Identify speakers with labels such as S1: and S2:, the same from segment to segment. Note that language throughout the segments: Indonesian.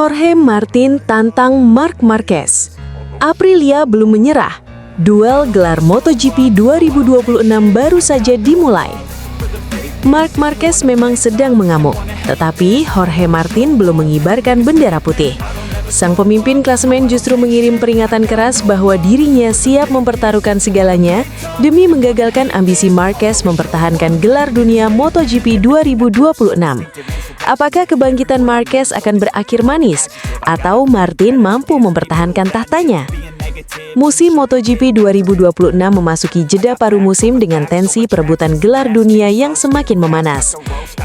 S1: Jorge Martin tantang Marc Marquez. Aprilia belum menyerah. Duel gelar MotoGP 2026 baru saja dimulai. Marc Marquez memang sedang mengamuk, tetapi Jorge Martin belum mengibarkan bendera putih. Sang pemimpin klasemen justru mengirim peringatan keras bahwa dirinya siap mempertaruhkan segalanya demi menggagalkan ambisi Marquez mempertahankan gelar dunia MotoGP 2026. Apakah kebangkitan Marquez akan berakhir manis atau Martin mampu mempertahankan tahtanya? Musim MotoGP 2026 memasuki jeda paruh musim dengan tensi perebutan gelar dunia yang semakin memanas.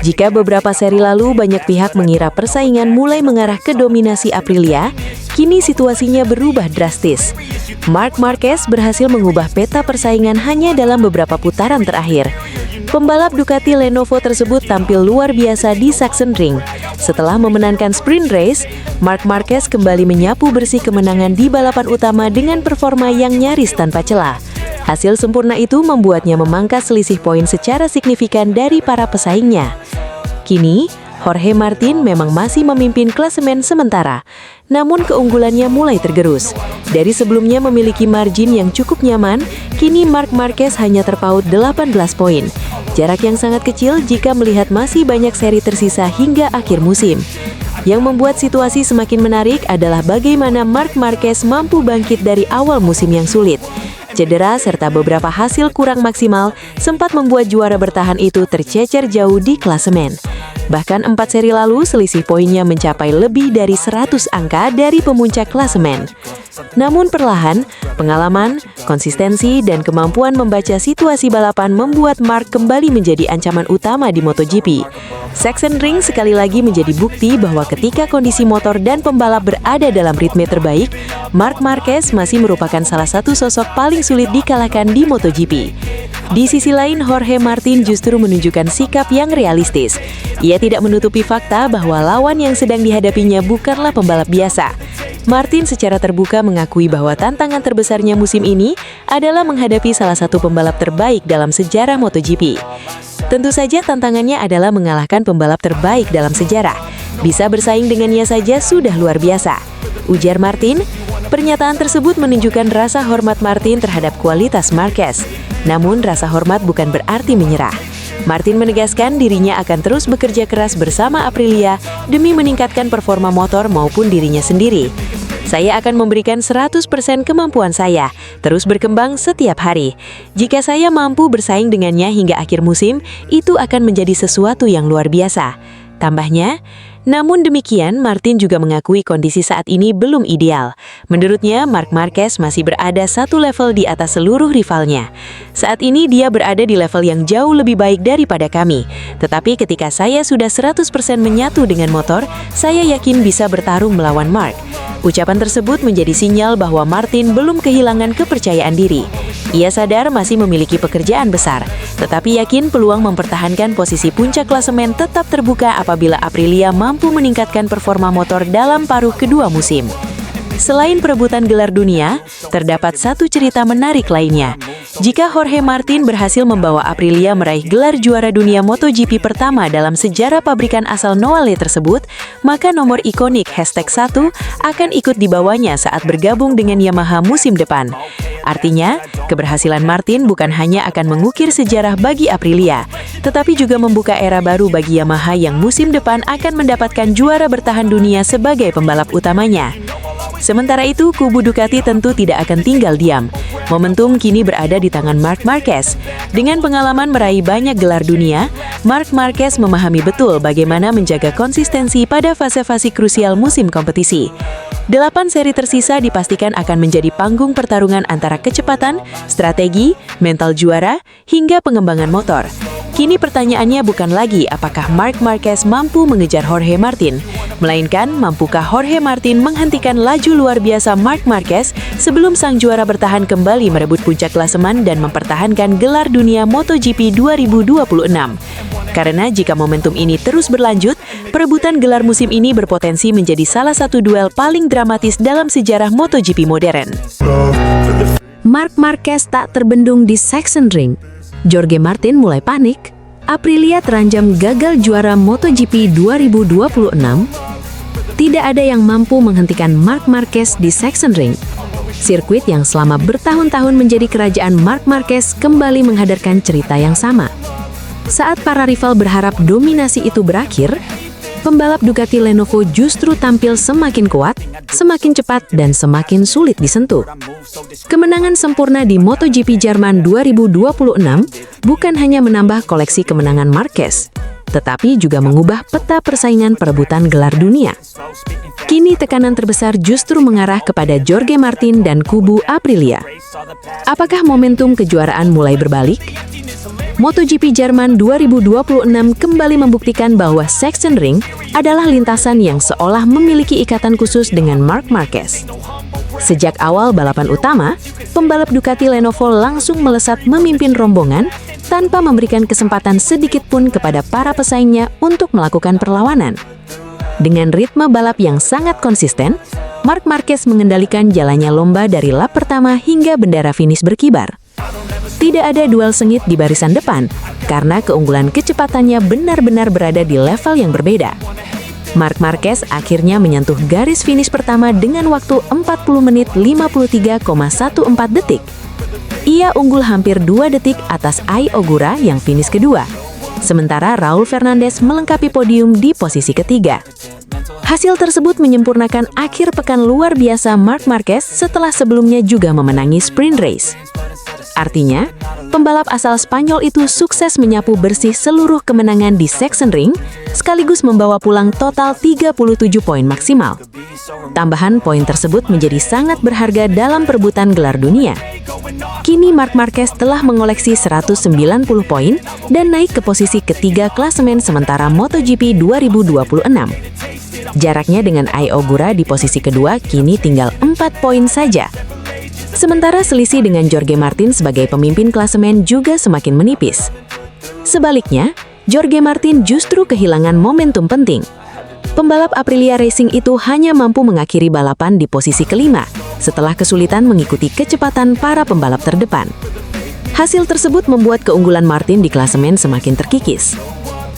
S1: Jika beberapa seri lalu banyak pihak mengira persaingan mulai mengarah ke dominasi Aprilia, kini situasinya berubah drastis. Marc Marquez berhasil mengubah peta persaingan hanya dalam beberapa putaran terakhir. Pembalap Ducati Lenovo tersebut tampil luar biasa di Sachsenring. Setelah memenangkan sprint race, Marc Marquez kembali menyapu bersih kemenangan di balapan utama dengan performa yang nyaris tanpa celah. Hasil sempurna itu membuatnya memangkas selisih poin secara signifikan dari para pesaingnya. Kini, Jorge Martin memang masih memimpin klasemen sementara, namun keunggulannya mulai tergerus. Dari sebelumnya memiliki margin yang cukup nyaman, kini Marc Marquez hanya terpaut 18 poin. Jarak yang sangat kecil jika melihat masih banyak seri tersisa hingga akhir musim. Yang membuat situasi semakin menarik adalah bagaimana Marc Marquez mampu bangkit dari awal musim yang sulit. Cedera serta beberapa hasil kurang maksimal sempat membuat juara bertahan itu tercecer jauh di klasemen. Bahkan 4 seri lalu selisih poinnya mencapai lebih dari 100 angka dari pemuncak klasemen. Namun perlahan, pengalaman, konsistensi, dan kemampuan membaca situasi balapan membuat Marc kembali menjadi ancaman utama di MotoGP. Sachsenring sekali lagi menjadi bukti bahwa ketika kondisi motor dan pembalap berada dalam ritme terbaik, Marc Marquez masih merupakan salah satu sosok paling sulit dikalahkan di MotoGP. Di sisi lain, Jorge Martin justru menunjukkan sikap yang realistis. Ia tidak menutupi fakta bahwa lawan yang sedang dihadapinya bukanlah pembalap biasa. Martin secara terbuka mengakui bahwa tantangan terbesarnya musim ini adalah menghadapi salah satu pembalap terbaik dalam sejarah MotoGP. Tentu saja tantangannya adalah mengalahkan pembalap terbaik dalam sejarah. Bisa bersaing dengannya saja sudah luar biasa, ujar Martin. Pernyataan tersebut menunjukkan rasa hormat Martin terhadap kualitas Marquez. Namun rasa hormat bukan berarti menyerah. Martin menegaskan dirinya akan terus bekerja keras bersama Aprilia demi meningkatkan performa motor maupun dirinya sendiri. Saya akan memberikan 100% kemampuan saya, terus berkembang setiap hari. Jika saya mampu bersaing dengannya hingga akhir musim, itu akan menjadi sesuatu yang luar biasa, tambahnya. Namun demikian, Martin juga mengakui kondisi saat ini belum ideal. Menurutnya, Marc Marquez masih berada satu level di atas seluruh rivalnya. Saat ini dia berada di level yang jauh lebih baik daripada kami. Tetapi ketika saya sudah 100% menyatu dengan motor, saya yakin bisa bertarung melawan Marc. Ucapan tersebut menjadi sinyal bahwa Martin belum kehilangan kepercayaan diri. Ia sadar masih memiliki pekerjaan besar, tetapi yakin peluang mempertahankan posisi puncak klasemen tetap terbuka apabila Aprilia mampu meningkatkan performa motor dalam paruh kedua musim. Selain perebutan gelar dunia, terdapat satu cerita menarik lainnya. Jika Jorge Martin berhasil membawa Aprilia meraih gelar juara dunia MotoGP pertama dalam sejarah pabrikan asal Noale tersebut, maka nomor ikonik #1 akan ikut dibawanya saat bergabung dengan Yamaha musim depan. Artinya, keberhasilan Martin bukan hanya akan mengukir sejarah bagi Aprilia, tetapi juga membuka era baru bagi Yamaha yang musim depan akan mendapatkan juara bertahan dunia sebagai pembalap utamanya. Sementara itu, kubu Ducati tentu tidak akan tinggal diam. Momentum kini berada di tangan Marc Marquez. Dengan pengalaman meraih banyak gelar dunia, Marc Marquez memahami betul bagaimana menjaga konsistensi pada fase-fase krusial musim kompetisi. 8 seri tersisa dipastikan akan menjadi panggung pertarungan antara kecepatan, strategi, mental juara, hingga pengembangan motor. Kini pertanyaannya bukan lagi apakah Marc Marquez mampu mengejar Jorge Martin, melainkan mampukah Jorge Martin menghentikan laju luar biasa Marc Marquez sebelum sang juara bertahan kembali merebut puncak klasemen dan mempertahankan gelar dunia MotoGP 2026. Karena jika momentum ini terus berlanjut, perebutan gelar musim ini berpotensi menjadi salah satu duel paling dramatis dalam sejarah MotoGP modern.
S2: Marc Marquez tak terbendung di Sachsenring. Jorge Martin mulai panik. Aprilia terancam gagal juara MotoGP 2026. Tidak tidak ada yang mampu menghentikan Marc Marquez di Sachsenring. Sirkuit yang selama bertahun-tahun menjadi kerajaan Marc Marquez kembali menghadirkan cerita yang sama. Saat para rival berharap dominasi itu berakhir, pembalap Ducati Lenovo justru tampil semakin kuat, semakin cepat, dan semakin sulit disentuh. Kemenangan sempurna di MotoGP Jerman 2026 bukan hanya menambah koleksi kemenangan Marquez, tetapi juga mengubah peta persaingan perebutan gelar dunia. Kini tekanan terbesar justru mengarah kepada Jorge Martin dan kubu Aprilia. Apakah momentum kejuaraan mulai berbalik? MotoGP Jerman 2026 kembali membuktikan bahwa Sachsenring adalah lintasan yang seolah memiliki ikatan khusus dengan Marc Marquez. Sejak awal balapan utama, pembalap Ducati Lenovo langsung melesat memimpin rombongan tanpa memberikan kesempatan sedikit pun kepada para pesaingnya untuk melakukan perlawanan. Dengan ritme balap yang sangat konsisten, Marc Marquez mengendalikan jalannya lomba dari lap pertama hingga bendera finish berkibar. Tidak ada duel sengit di barisan depan, karena keunggulan kecepatannya benar-benar berada di level yang berbeda. Marc Marquez akhirnya menyentuh garis finish pertama dengan waktu 40 menit 53,14 detik. Ia unggul hampir 2 detik atas Ai Ogura yang finish kedua, sementara Raul Fernandez melengkapi podium di posisi ketiga. Hasil tersebut menyempurnakan akhir pekan luar biasa Marc Marquez setelah sebelumnya juga memenangi sprint race. Artinya, pembalap asal Spanyol itu sukses menyapu bersih seluruh kemenangan di Sachsenring, sekaligus membawa pulang total 37 poin maksimal. Tambahan poin tersebut menjadi sangat berharga dalam perebutan gelar dunia. Kini Marc Marquez telah mengoleksi 190 poin dan naik ke posisi ketiga klasemen sementara MotoGP 2026. Jaraknya dengan Ai Ogura di posisi kedua kini tinggal 4 poin saja. Sementara selisih dengan Jorge Martin sebagai pemimpin klasemen juga semakin menipis. Sebaliknya, Jorge Martin justru kehilangan momentum penting. Pembalap Aprilia Racing itu hanya mampu mengakhiri balapan di posisi kelima setelah kesulitan mengikuti kecepatan para pembalap terdepan. Hasil tersebut membuat keunggulan Martin di klasemen semakin terkikis.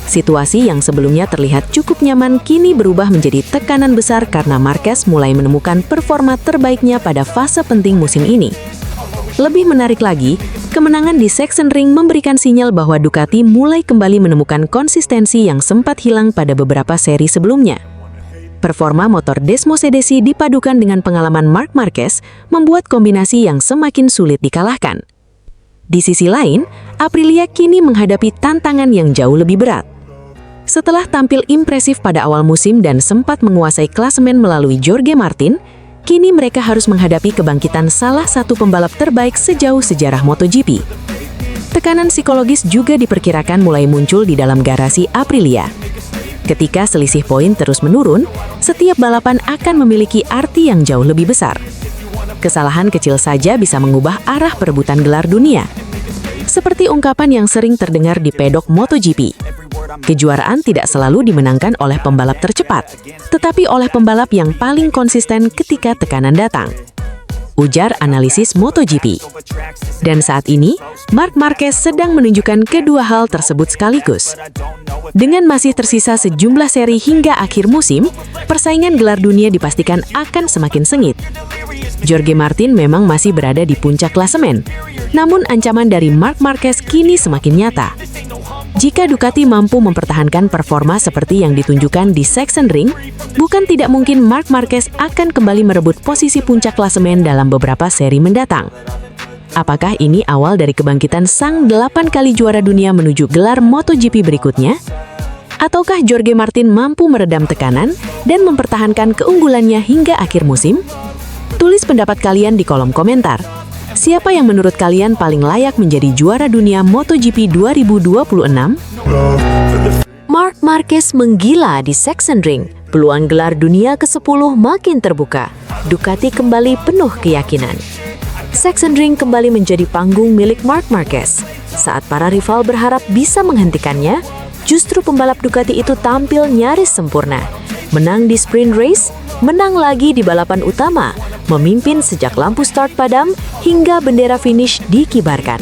S2: Situasi yang sebelumnya terlihat cukup nyaman kini berubah menjadi tekanan besar karena Marquez mulai menemukan performa terbaiknya pada fase penting musim ini. Lebih menarik lagi, kemenangan di Sachsenring memberikan sinyal bahwa Ducati mulai kembali menemukan konsistensi yang sempat hilang pada beberapa seri sebelumnya. Performa motor Desmosedesi dipadukan dengan pengalaman Marc Marquez membuat kombinasi yang semakin sulit dikalahkan. Di sisi lain, Aprilia kini menghadapi tantangan yang jauh lebih berat. Setelah tampil impresif pada awal musim dan sempat menguasai klasemen melalui Jorge Martin, kini mereka harus menghadapi kebangkitan salah satu pembalap terbaik sejauh sejarah MotoGP. Tekanan psikologis juga diperkirakan mulai muncul di dalam garasi Aprilia. Ketika selisih poin terus menurun, setiap balapan akan memiliki arti yang jauh lebih besar. Kesalahan kecil saja bisa mengubah arah perebutan gelar dunia. Seperti ungkapan yang sering terdengar di pedok MotoGP, kejuaraan tidak selalu dimenangkan oleh pembalap tercepat, tetapi oleh pembalap yang paling konsisten ketika tekanan datang. Ujar analisis MotoGP. Dan saat ini, Marc Marquez sedang menunjukkan kedua hal tersebut sekaligus. Dengan masih tersisa sejumlah seri hingga akhir musim, persaingan gelar dunia dipastikan akan semakin sengit. Jorge Martin memang masih berada di puncak klasemen, namun ancaman dari Marc Marquez kini semakin nyata. Jika Ducati mampu mempertahankan performa seperti yang ditunjukkan di Sachsenring, bukan tidak mungkin Marc Marquez akan kembali merebut posisi puncak klasemen dalam beberapa seri mendatang. Apakah ini awal dari kebangkitan sang 8 kali juara dunia menuju gelar MotoGP berikutnya? Ataukah Jorge Martin mampu meredam tekanan dan mempertahankan keunggulannya hingga akhir musim? Tulis pendapat kalian di kolom komentar. Siapa yang menurut kalian paling layak menjadi juara dunia MotoGP 2026?
S1: Marc Marquez menggila di Sachsenring. Peluang gelar dunia ke-10 makin terbuka. Ducati kembali penuh keyakinan. Sachsenring kembali menjadi panggung milik Marc Marquez. Saat para rival berharap bisa menghentikannya, justru pembalap Ducati itu tampil nyaris sempurna. Menang di sprint race, menang lagi di balapan utama, memimpin sejak lampu start padam hingga bendera finish dikibarkan.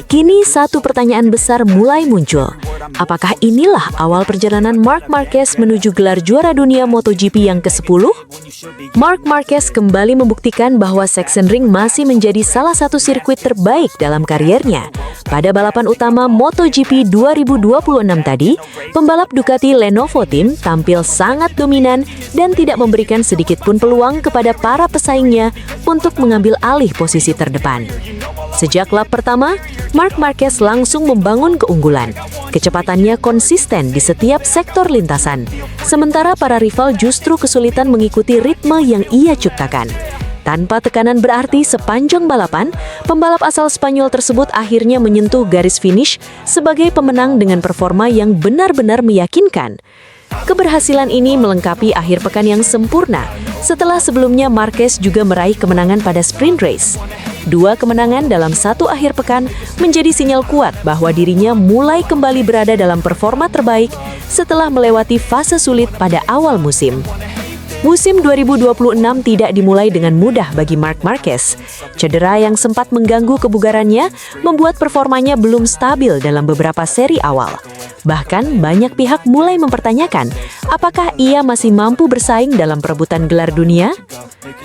S1: Kini satu pertanyaan besar mulai muncul. Apakah inilah awal perjalanan Marc Marquez menuju gelar juara dunia MotoGP yang ke-10? Marc Marquez kembali membuktikan bahwa Sachsenring masih menjadi salah satu sirkuit terbaik dalam kariernya. Pada balapan utama MotoGP 2026 tadi, pembalap Ducati Lenovo Team tampil sangat dominan dan tidak memberikan sedikit pun peluang kepada para pesaingnya untuk mengambil alih posisi terdepan. Sejak lap pertama, Marc Marquez langsung membangun keunggulan. Kecepatannya konsisten di setiap sektor lintasan, sementara para rival justru kesulitan mengikuti ritme yang ia ciptakan. Tanpa tekanan berarti sepanjang balapan, pembalap asal Spanyol tersebut akhirnya menyentuh garis finish sebagai pemenang dengan performa yang benar-benar meyakinkan. Keberhasilan ini melengkapi akhir pekan yang sempurna, setelah sebelumnya Marquez juga meraih kemenangan pada sprint race. 2 kemenangan dalam satu akhir pekan menjadi sinyal kuat bahwa dirinya mulai kembali berada dalam performa terbaik setelah melewati fase sulit pada awal musim. Musim 2026 tidak dimulai dengan mudah bagi Marc Marquez. Cedera yang sempat mengganggu kebugarannya membuat performanya belum stabil dalam beberapa seri awal. Bahkan banyak pihak mulai mempertanyakan apakah ia masih mampu bersaing dalam perebutan gelar dunia.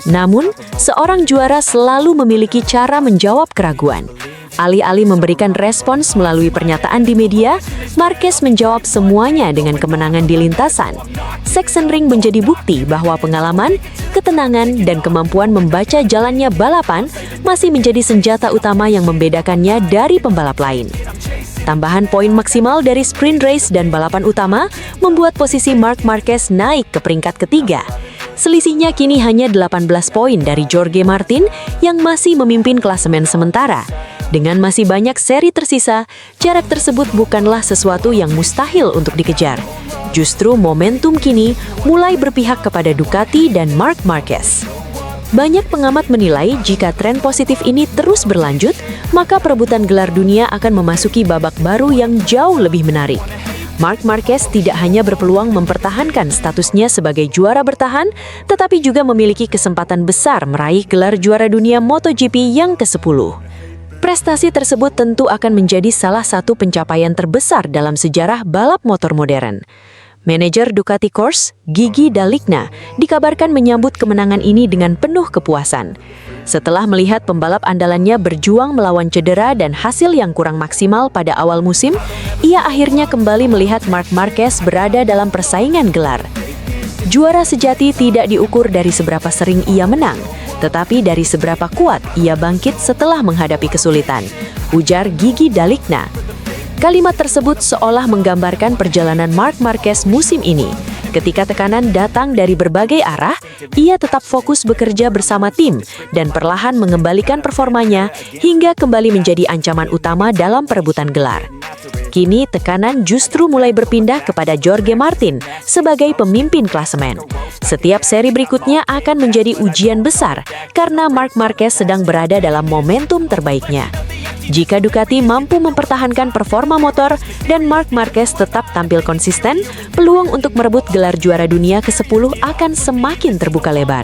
S1: Namun, seorang juara selalu memiliki cara menjawab keraguan. Alih-alih memberikan respons melalui pernyataan di media, Marquez menjawab semuanya dengan kemenangan di lintasan. Sachsenring menjadi bukti bahwa pengalaman, ketenangan, dan kemampuan membaca jalannya balapan masih menjadi senjata utama yang membedakannya dari pembalap lain. Tambahan poin maksimal dari sprint race dan balapan utama membuat posisi Marc Marquez naik ke peringkat ketiga. Selisihnya kini hanya 18 poin dari Jorge Martin yang masih memimpin klasemen sementara. Dengan masih banyak seri tersisa, jarak tersebut bukanlah sesuatu yang mustahil untuk dikejar. Justru momentum kini mulai berpihak kepada Ducati dan Marc Marquez. Banyak pengamat menilai jika tren positif ini terus berlanjut, maka perebutan gelar dunia akan memasuki babak baru yang jauh lebih menarik. Marc Marquez tidak hanya berpeluang mempertahankan statusnya sebagai juara bertahan, tetapi juga memiliki kesempatan besar meraih gelar juara dunia MotoGP yang ke-10. Prestasi tersebut tentu akan menjadi salah satu pencapaian terbesar dalam sejarah balap motor modern. Manajer Ducati Corse, Gigi Daligna, dikabarkan menyambut kemenangan ini dengan penuh kepuasan. Setelah melihat pembalap andalannya berjuang melawan cedera dan hasil yang kurang maksimal pada awal musim, ia akhirnya kembali melihat Marc Marquez berada dalam persaingan gelar. Juara sejati tidak diukur dari seberapa sering ia menang, tetapi dari seberapa kuat ia bangkit setelah menghadapi kesulitan, ujar Gigi Daligna. Kalimat tersebut seolah menggambarkan perjalanan Marc Marquez musim ini. Ketika tekanan datang dari berbagai arah, ia tetap fokus bekerja bersama tim dan perlahan mengembalikan performanya hingga kembali menjadi ancaman utama dalam perebutan gelar. Kini tekanan justru mulai berpindah kepada Jorge Martin sebagai pemimpin klasemen. Setiap seri berikutnya akan menjadi ujian besar karena Marc Marquez sedang berada dalam momentum terbaiknya. Jika Ducati mampu mempertahankan performa motor dan Marc Marquez tetap tampil konsisten, peluang untuk merebut gelar juara dunia ke-10 akan semakin terbuka lebar.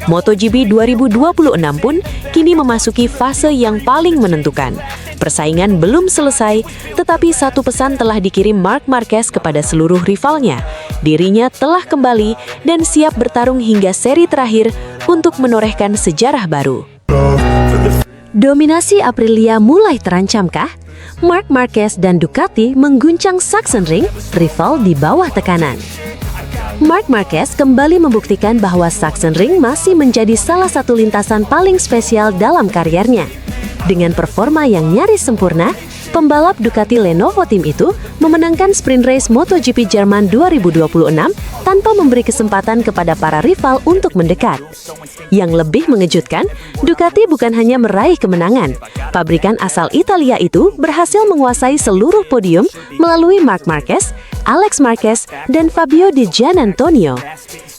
S1: MotoGP 2026 pun kini memasuki fase yang paling menentukan. Persaingan belum selesai, tetapi satu pesan telah dikirim Marc Marquez kepada seluruh rivalnya. Dirinya telah kembali dan siap bertarung hingga seri terakhir untuk menorehkan sejarah baru. Dominasi Aprilia mulai terancamkah? Marc Marquez dan Ducati mengguncang Sachsenring, rival di bawah tekanan. Marc Marquez kembali membuktikan bahwa Sachsenring masih menjadi salah satu lintasan paling spesial dalam kariernya. Dengan performa yang nyaris sempurna, pembalap Ducati Lenovo Team itu memenangkan sprint race MotoGP Jerman 2026 tanpa memberi kesempatan kepada para rival untuk mendekat. Yang lebih mengejutkan, Ducati bukan hanya meraih kemenangan. Pabrikan asal Italia itu berhasil menguasai seluruh podium melalui Marc Marquez, Alex Marquez, dan Fabio Di Giannantonio.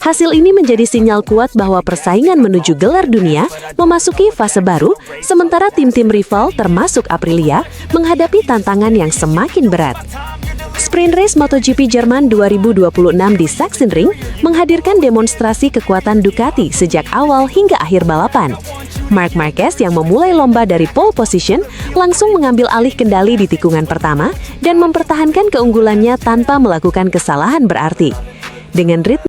S1: Hasil ini menjadi sinyal kuat bahwa persaingan menuju gelar dunia memasuki fase baru, sementara tim-tim rival termasuk Aprilia menghadapi tantangan yang semakin berat. Sprint Race MotoGP Jerman 2026 di Sachsenring menghadirkan demonstrasi kekuatan Ducati sejak awal hingga akhir balapan. Marc Marquez yang memulai lomba dari pole position langsung mengambil alih kendali di tikungan pertama dan mempertahankan keunggulannya tanpa melakukan kesalahan berarti. Dengan ritme